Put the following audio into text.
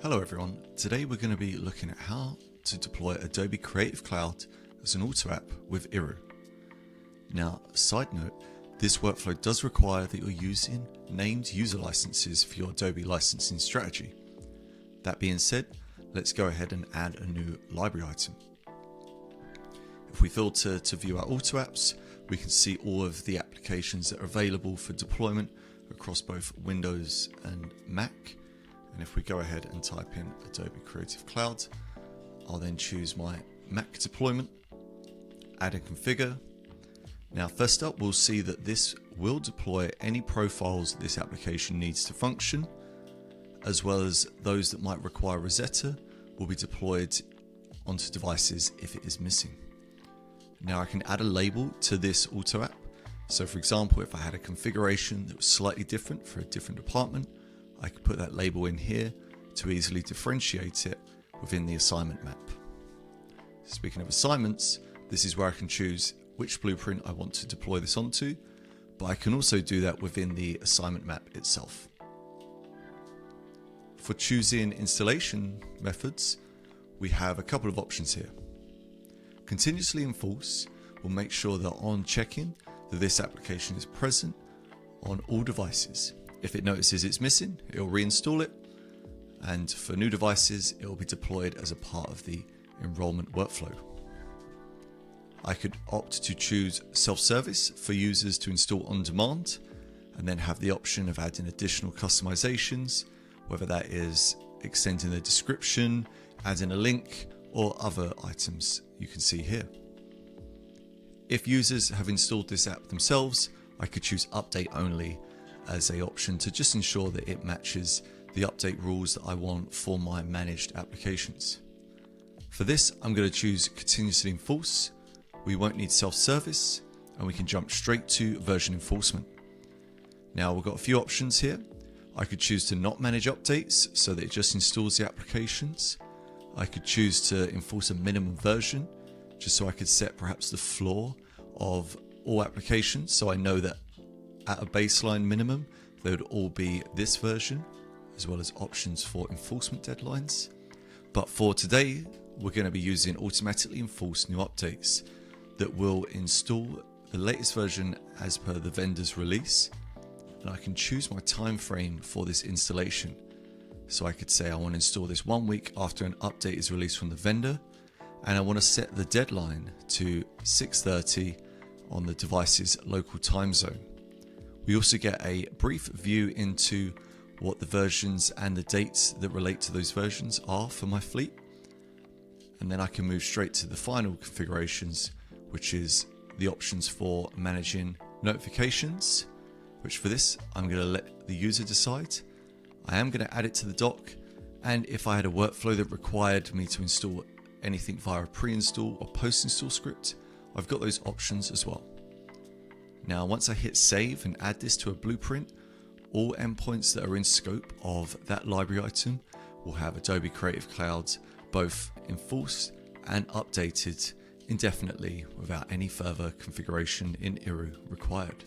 Hello everyone, today we're going to be looking at how to deploy Adobe Creative Cloud as an auto app with Iru. Now, side note, this workflow does require that you're using named user licenses for your Adobe licensing strategy. That being said, let's go ahead and add a new library item. If we filter to view our auto apps, we can see all of the applications that are available for deployment across both Windows and Mac. And if we go ahead and type in Adobe Creative Cloud, I'll then choose my Mac deployment, add and configure. Now, first up, we'll see that this will deploy any profiles this application needs to function, as well as those that might require Rosetta will be deployed onto devices if it is missing. Now, I can add a label to this auto app. So for example, if I had a configuration that was slightly different for a different department, I could put that label in here to easily differentiate it within the assignment map. Speaking of assignments, this is where I can choose which blueprint I want to deploy this onto, but I can also do that within the assignment map itself. For choosing installation methods, we have a couple of options here. Continuously enforce will make sure that on check-in that this application is present on all devices. If it notices it's missing, it will reinstall it, and for new devices, it will be deployed as a part of the enrollment workflow. I could opt to choose self-service for users to install on demand, and then have the option of adding additional customizations, whether that is extending the description, adding a link, or other items you can see here. If users have installed this app themselves, I could choose update only as an option to just ensure that it matches the update rules that I want for my managed applications. For this, I'm going to choose continuously enforce. We won't need self-service, and we can jump straight to version enforcement. Now, we've got a few options here. I could choose to not manage updates so that it just installs the applications. I could choose to enforce a minimum version, just so I could set perhaps the floor of all applications, so I know that at a baseline minimum, they would all be this version, as well as options for enforcement deadlines. But for today, we're going to be using automatically enforce new updates that will install the latest version as per the vendor's release. And I can choose my time frame for this installation. So I could say I want to install this 1 week after an update is released from the vendor, and I want to set the deadline to 6:30 on the device's local time zone. We also get a brief view into what the versions and the dates that relate to those versions are for my fleet. And then I can move straight to the final configurations, which is the options for managing notifications, which for this, I'm going to let the user decide. I am going to add it to the dock. And if I had a workflow that required me to install anything via a pre-install or post-install script, I've got those options as well. Now, once I hit save and add this to a blueprint, all endpoints that are in scope of that library item will have Adobe Creative Cloud both enforced and updated indefinitely without any further configuration in Iru required.